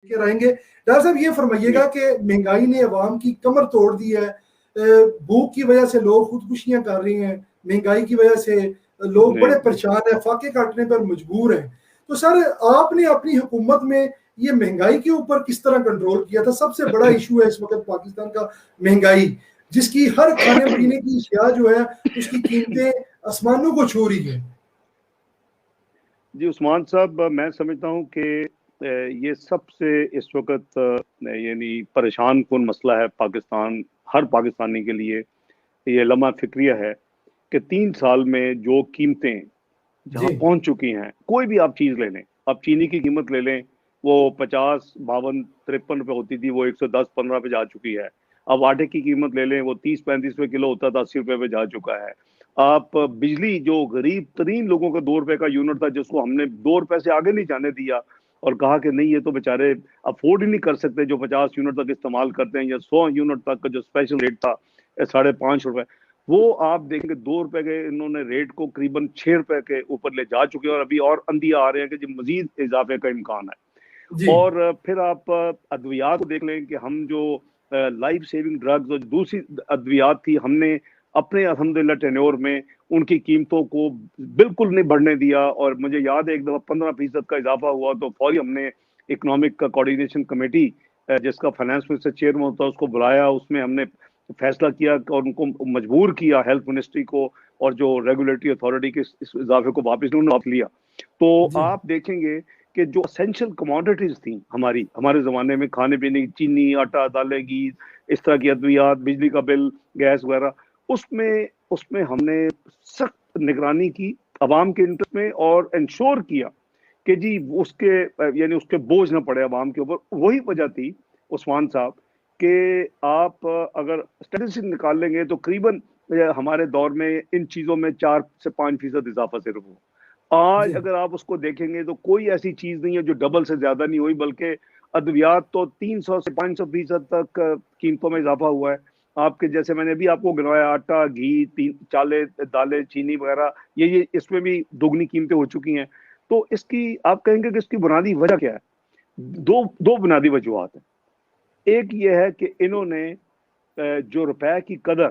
रहेंगे। डॉक्टर साहब ये फरमाइएगा कि महंगाई ने अवाम की कमर तोड़ दी है, भूख की वजह से लोग खुदकुशियां कर रहे हैं, महंगाई की वजह से लोग बड़े परेशान हैं, फाके काटने पर मजबूर हैं। तो सर आपने अपनी हुकूमत में ये महंगाई के ऊपर किस तरह कंट्रोल किया था? सबसे बड़ा इशू है इस वक्त पाकिस्तान का महंगाई, जिसकी हर खाने पीने की अशिया जो है उसकी कीमतें आसमानों को छू रही है। जी उस्मान साहब, मैं समझता हूँ कि ये सबसे इस वक्त यानी परेशान कुन मसला है पाकिस्तान, हर पाकिस्तानी के लिए। ये लम्हा फिक्रिया है कि 3 साल में जो कीमतें जहाँ पहुँच चुकी हैं, कोई भी आप चीज़ ले लें, आप चीनी की कीमत ले लें, वो 50, 52, 53 रुपये होती थी, वो 110, 15 पे जा चुकी है। अब आटे की कीमत ले लें, वो 30, 35 रुपये किलो होता था, 80 रुपये पे जा चुका है। आप बिजली, जो गरीब तरीन लोगों का 2 रुपए का यूनिट था, जिसको हमने 2 रुपए से आगे नहीं जाने दिया और कहा कि नहीं ये तो बेचारे अफोर्ड ही नहीं कर सकते, जो 50 यूनिट तक इस्तेमाल करते हैं, या 100 यूनिट तक का जो स्पेशल रेट था 5.5 रुपए, वो आप देखेंगे 2 रुपए के इन्होंने रेट को करीबन 6 रुपए के ऊपर ले जा चुके हैं, और अभी और अंदिया आ रहे हैं कि जो मजीद इजाफे का इम्कान है। और फिर आप अद्वियात को देख लें कि हम जो लाइफ सेविंग ड्रग्स और दूसरी अद्वियात थी, हमने अपने अल्हम्दुलिल्लाह टेन्योर में उनकी कीमतों को बिल्कुल नहीं बढ़ने दिया। और मुझे याद है एक दफ़ा 15% का इजाफा हुआ तो फौरी हमने इकोनॉमिक का कोऑर्डिनेशन कमेटी, जिसका फाइनेंस मिनिस्टर चेयरमैन होता है, उसको बुलाया, उसमें हमने फैसला किया और उनको मजबूर किया, हेल्थ मिनिस्ट्री को और जो रेगुलेटरी अथॉरिटी के इस इजाफे को वापस लिया। तो आप देखेंगे कि जो असेंशियल कमोडिटीज थी हमारे ज़माने में, खाने पीने की चीनी, आटा, दालें, घी, इस तरह की अद्वियात, बिजली का बिल, गैस वगैरह, उसमें हमने सख्त निगरानी की अवाम के इंटरेस्ट में, और इंश्योर किया कि जी उसके बोझ न पड़े अवाम के ऊपर। वही वजह थी उस्मान साहब कि आप अगर स्टैटिस्टिक्स निकाल लेंगे तो करीबन हमारे दौर में इन चीज़ों में 4 से 5% इजाफा सिर्फ हो। आज अगर आप उसको देखेंगे तो कोई ऐसी चीज़ नहीं है जो डबल से ज़्यादा नहीं हुई, बल्कि अद्वियात तो 300 से 500% तक कीमतों में इजाफा हुआ है। आपके जैसे मैंने भी आपको गिनवाया, आटा, घी, चाले, दालें, चीनी वगैरह, ये इसमें भी दोगुनी कीमतें हो चुकी हैं। तो इसकी आप कहेंगे कि इसकी बुनियादी वजह क्या है? दो बुनियादी वजूहात हैं। एक ये है कि इन्होंने जो रुपए की कदर,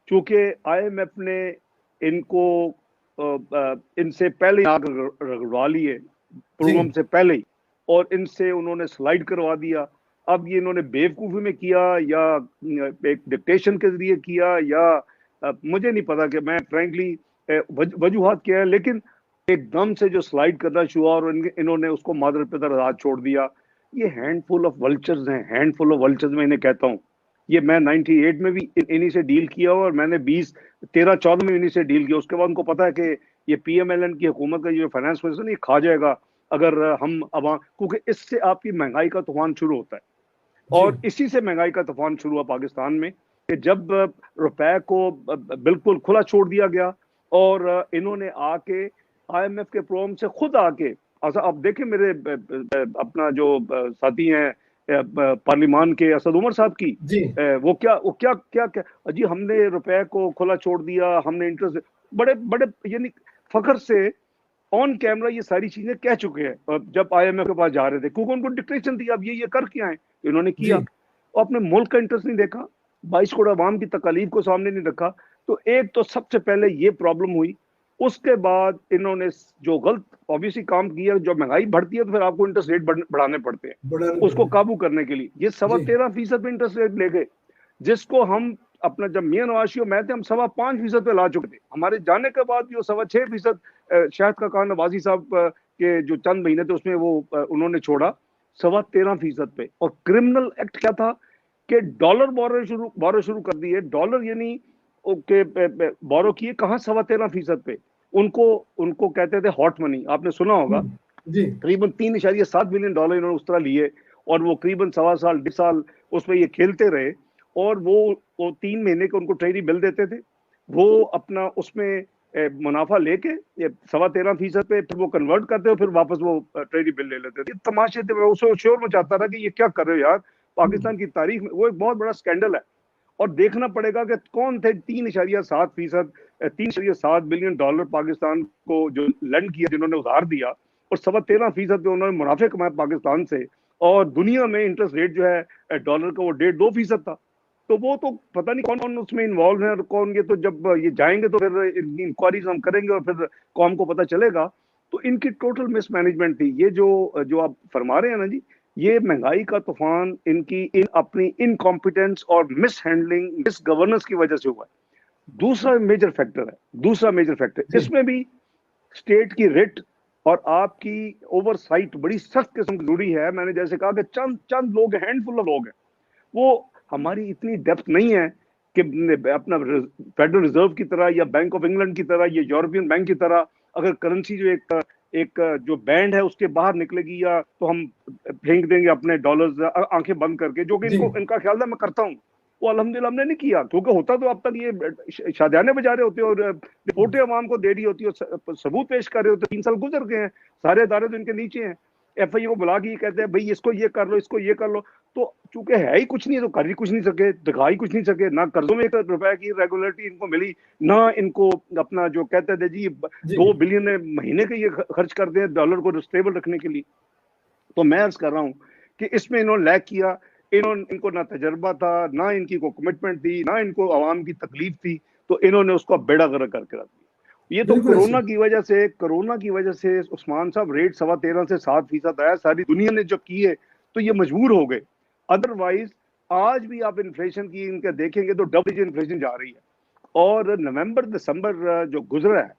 चूंकि IMF ने इनको इनसे पहले रगड़वा लिए, प्रोग्राम से पहले ही, और इनसे उन्होंने स्लाइड करवा दिया। अब ये इन्होंने बेवकूफ़ी में किया या एक डिक्टेशन के जरिए किया, या मुझे नहीं पता कि मैं फ्रैंकली वजूहात क्या है, लेकिन एकदम से जो स्लाइड करना शुरू हुआ और इन्होंने उसको मादर पितर हाथ छोड़ दिया। ये हैंडफुल ऑफ वल्चर्स हैं, हैंडफुल ऑफ वल्चर्स मैं इन्हें कहता हूँ। ये मैं 98 में भी इन्हीं से डील किया और मैंने 13-14 में इन्हीं से डील किया। उसके बाद उनको पता है कि ये PMLN की हुकूमत का जो फाइनेंस मिनिस्टर नहीं खा जाएगा अगर हम अवाम, क्योंकि इससे आपकी महंगाई का तूफान शुरू होता है। और इसी से महंगाई का तूफान शुरू हुआ पाकिस्तान में कि जब रुपए को बिल्कुल खुला छोड़ दिया गया और इन्होंने आके IMF के प्रोग्राम से खुद आके, अच्छा अब देखें मेरे अपना जो साथी हैं पार्लिमान के असद उमर साहब की, वो क्या जी हमने रुपए को खुला छोड़ दिया, हमने इंटरेस्ट, बड़े बड़े यानी फखर से ऑन कैमरा ये सारी चीजें कह चुके हैं जब IMF के पास जा रहे थे, क्योंकि उनको डिक्टेशन थी अब ये कर क्या है, इन्होंने किया और अपने मुल्क का इंटरेस्ट नहीं देखा, 22 करोड़ अवाम की तकालीफ को सामने नहीं रखा। तो एक तो सबसे पहले ये प्रॉब्लम हुई। उसके बाद इन्होंने जो गलत ऑब्वियसली काम किया, जो महंगाई बढ़ती है तो फिर आपको इंटरेस्ट रेट बढ़ाने पड़ते हैं उसको काबू करने के लिए। ये 13.25% पे इंटरेस्ट रेट ले गए, जिसको हम अपना जब मियां मैं थे हम 5.25% पे ला चुके थे। हमारे जाने के बाद जो 6.25% शायद का कहा नवाजी साहब के जो चंद महीने थे उसमें वो उन्होंने छोड़ा 13.25% पे। और क्रिमिनल एक्ट क्या था कि डॉलर बोरो शुरू कर दिए। डॉलर यानी ओके बोरो किए कहाँ 13.25% पे। उनको कहते थे हॉट मनी, आपने सुना होगा। करीबन $3.7 बिलियन इन्होंने उस तरह लिए और वो करीबन 1.25 साल उसमें ये खेलते रहे। और वो 3 महीने के उनको ट्रेजरी बिल देते थे, वो अपना उसमें मुनाफा लेके 13.25% पे फिर वो कन्वर्ट करते हो, फिर वापस वो ट्रेजरी बिल ले लेते थे। तमाशे थे, मैं उसे शोर मचाता था कि ये क्या कर रहे हो यार, पाकिस्तान की तारीख में वो एक बहुत बड़ा स्कैंडल है। और देखना पड़ेगा कि कौन थे 3.7 बिलियन डॉलर पाकिस्तान को जो लैंड किया, जिन्होंने उधार दिया और 13.25% पे उन्होंने मुनाफे कमाए पाकिस्तान से। और दुनिया में इंटरेस्ट रेट जो है डॉलर का वो 1.5-2% था। तो वो तो पता नहीं कौन कौन उसमें इन्वॉल्व है और कौन, ये तो जब ये जाएंगे तो फिर इनकी इंक्वायरीज हम करेंगे और फिर कौम को पता चलेगा। तो इनकी टोटल मिसमैनेजमेंट थी। ये जो आप फरमा रहे हैं ना जी, ये महंगाई का तूफान इनकी अपनी इनकॉम्पिटेंस और मिस हैंडलिंग, मिस गवर्नेंस की वजह से हुआ है। दूसरा मेजर फैक्टर इसमें भी स्टेट की रिट और आपकी ओवरसाइट बड़ी सख्त किस्म की जरूरी है। मैंने जैसे कहा कि चंद लोग, हैंडफुल ऑफ लोग हैं, वो हमारी इतनी डेप्थ नहीं है कि अपना फेडरल रिजर्व की तरह या बैंक ऑफ इंग्लैंड की तरह या यूरोपियन बैंक की तरह अगर करेंसी जो एक जो बैंड है उसके बाहर निकलेगी या तो हम फेंक देंगे अपने डॉलर्स आंखें बंद करके, जो कि इनका ख्याल था मैं करता हूँ। वो अल्हम्दुलिल्लाह हमने नहीं किया, क्योंकि होता तो अब तक ये शादियाने बजा रहे होते और रिपोर्टें अवाम को दे रही होती और सबूत पेश कर रहे होते। 3 साल गुजर गए हैं, सारे अदारे तो इनके नीचे हैं। FIA को बुला के ये कहते हैं भाई इसको ये कर लो, इसको ये कर लो। तो चूंकि है ही कुछ नहीं, तो कर ही कुछ नहीं सके, दिखा ही कुछ नहीं सके। ना कर्जों में 1 रुपए की रेगुलरिटी इनको मिली, ना इनको अपना जो कहते थे जी 2 बिलियन महीने के ये खर्च करते हैं डॉलर को स्टेबल रखने के लिए। तो मैं अर्ज कर रहा हूँ कि इसमें इन्होंने लैक किया। इनको ना तजर्बा था, ना इनकी को कमिटमेंट थी, ना इनको आवाम की तकलीफ थी, तो इन्होंने उसको बेड़ा गर्क करके रख दिया। ये तो कोरोना की वजह से उस्मान साहब रेट 13.25 से 7% आया, सारी दुनिया ने जब किए तो ये मजबूर हो गए। अदरवाइज आज भी आप इन्फ्लेशन की इनका देखेंगे तो डबल डिजिट इन्फ्लेशन जा रही है। और नवंबर दिसंबर जो गुजरा है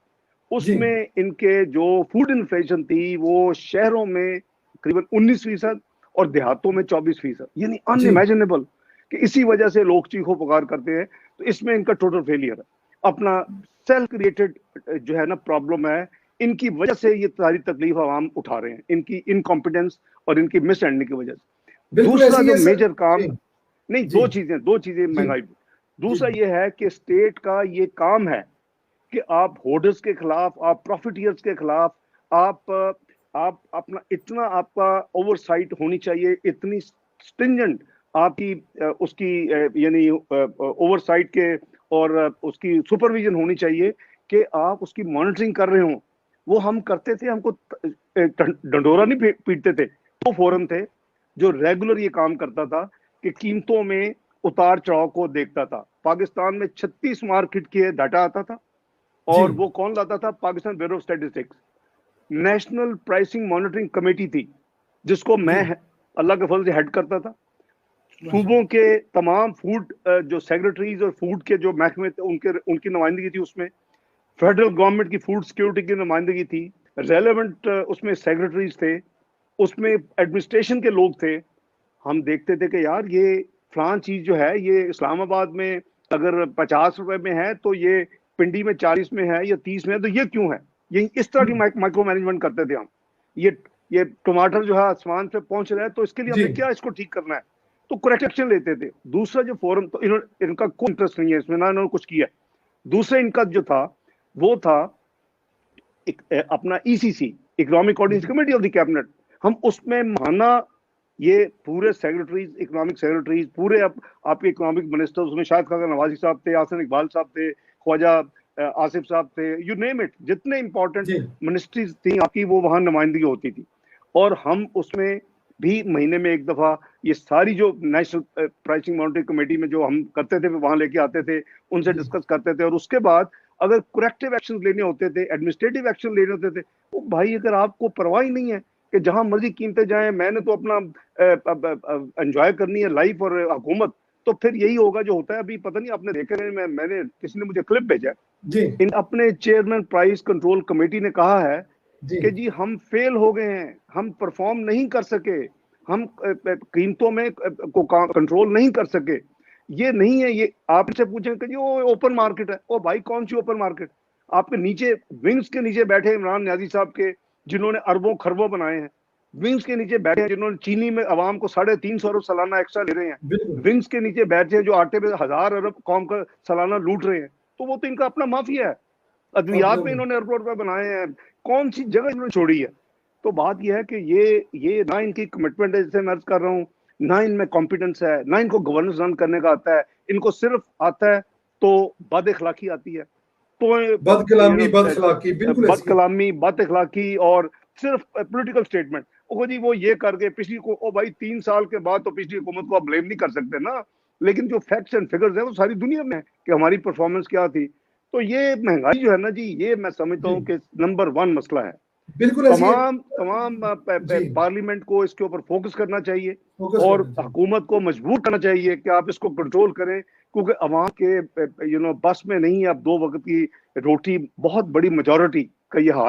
उसमें इनके जो फूड इन्फ्लेशन थी वो शहरों में करीबन 19% और देहातों में 24%, यानी अनइमेजिनेबल कि इसी वजह से लोग चीखो पुकार करते हैं। तो इसमें इनका टोटल फेलियर है, अपना सेल्फ क्रिएटेड जो है ना प्रॉब्लम है, इनकी वजह से ये सारी तकलीफ आवाम उठा रहे हैं, इनकी इनकॉम्पिटेंस और इनकी मिसहैंडलिंग की वजह से। दूसरा जो मेजर काम नहीं, दो चीजें महंगाई। दूसरा ये है कि स्टेट का ये काम है कि आप होर्डर्स के खिलाफ, आप प्रॉफिटियर्स के खिलाफ, आप अपना इतना आपका ओवरसाइट होनी चाहिए, इतनी स्ट्रिंजेंट आपकी उसकी यानी ओवरसाइट के और उसकी सुपरविजन होनी चाहिए कि आप उसकी मॉनिटरिंग कर रहे हो। वो हम करते थे, हमको डंडोरा नहीं पीटते थे। तो फोरम थे जो रेगुलर ये काम करता था कि कीमतों में उतार चढ़ाव को देखता था। पाकिस्तान में 36 मार्केट के डाटा आता था और वो कौन लाता था? Pakistan bureau of statistics. National pricing monitoring committee थी जिसको मैं अल्लाह के फजल से हेड करता था। सूबों के तमाम फूड जो सेक्रेटरीज और फूड के जो महकमे थे उनकी नुमाइंदगी थी उसमें। फेडरल गवर्नमेंट की फूड सिक्योरिटी की नुमाइंदगी थी। रेलेवेंट उसमें सेक्रेटरीज थे, उसमें एडमिनिस्ट्रेशन के लोग थे। हम देखते थे कि यार ये फलां चीज जो है ये इस्लामाबाद में अगर 50 रुपए में है तो ये पिंडी में 40 में है या 30 में है, तो ये क्यों है? ये इस तरह की माइक्रो मैनेजमेंट करते थे हम। ये टमाटर जो है आसमान पे पहुंच रहा है तो इसके लिए हमें क्या इसको ठीक करना है, तो करेक्ट एक्शन लेते थे। दूसरा जो फोरम, तो इनका कोई इंटरेस्ट नहीं है इसमें, ना इन्होंने कुछ किया। दूसरा इनका जो था वो था अपना ECC, economic coordination committee of the cabinet. हम उसमें माना ये पूरे सेक्रेटरीज, इकोनॉमिक सेक्रेटरीज, पूरे आपके इकोनॉमिक मिनिस्टर, उसमें शायद नवाजी साहब थे, आसन इकबाल साहब थे, ख्वाजा आसिफ साहब थे, यू नेम इट, जितने इंपॉर्टेंट मिनिस्ट्रीज थी आपकी वो वहां नुमाइंदगी होती थी। और हम उसमें भी महीने में एक दफा ये सारी जो नेशनल प्राइसिंग मॉनिटरिंग कमेटी में जो हम करते थे वहां लेके आते थे, उनसे डिस्कस करते थे। और उसके बाद अगर करेक्टिव एक्शन लेने होते थे, एडमिनिस्ट्रेटिव एक्शन लेने होते थे, तो भाई अगर आपको परवाह ही नहीं है कि जहां मर्जी कीमतें जाएं, मैंने तो अपना एंजॉय करनी है लाइफ और हुकूमत, तो फिर यही होगा जो होता है। अभी पता नहीं आपने देखा नहीं, मैंने किसी ने मुझे क्लिप भेजा इन अपने चेयरमैन प्राइस कंट्रोल कमेटी ने कहा है कि जी हम फेल हो गए हैं, हम परफॉर्म नहीं कर सके, हम कीमतों में को कंट्रोल नहीं कर सके। ये नहीं है, ये आपसे पूछें कि जी वो ओपन मार्केट है। ओ भाई कौन सी ओपन मार्केट? आपके नीचे विंग्स के नीचे बैठे इमरान नियाजी साहब के, जिन्होंने अरबों खरबों बनाए हैं। विंग्स के नीचे बैठे हैं जिन्होंने चीनी में अवाम को 350 अरब सालाना एक्स्ट्रा ले रहे हैं। विंग्स के नीचे बैठे हैं जो आटे में 1000 अरब कौम का सालाना लूट रहे हैं। तो वो तो इनका अपना माफिया है। अद्वियात में इन्होंने अरबों रुपए बनाए हैं, कौन सी जगह इन्होंने छोड़ी है? तो बात यह है कि ये ना इनकी कमिटमेंट है, जैसे मैं अर्ज कर रहा हूँ, ना इनमें कॉम्पिटेंस है, ना इनको गवर्नेंस रन करने का आता है। इनको सिर्फ आता है तो बद अखलाकी आती है, तो बदकलामी, बद अखलाकी और सिर्फ पॉलिटिकल स्टेटमेंट। ओ जी वो ये कर गए पिछली को, ओ भाई 3 साल के बाद तो पिछली हुकूमत को आप ब्लेम नहीं कर सकते ना, लेकिन जो फैक्ट्स एंड फिगर्स हैं वो सारी दुनिया में है कि हमारी परफॉर्मेंस क्या थी। तो ये महंगाई जो है ना जी, ये मैं समझता हूँ कि नंबर 1 मसला है। बिल्कुल तमाम जी, पार्लियामेंट को इसके ऊपर फोकस करना चाहिए फोकस और करना चाहिए। हुकूमत को मजबूर करना चाहिए कि आप इसको कंट्रोल करें, क्योंकि अवाम के बस में नहीं है अब 2 वक्त की रोटी, बहुत बड़ी मेजॉरिटी का ये हाल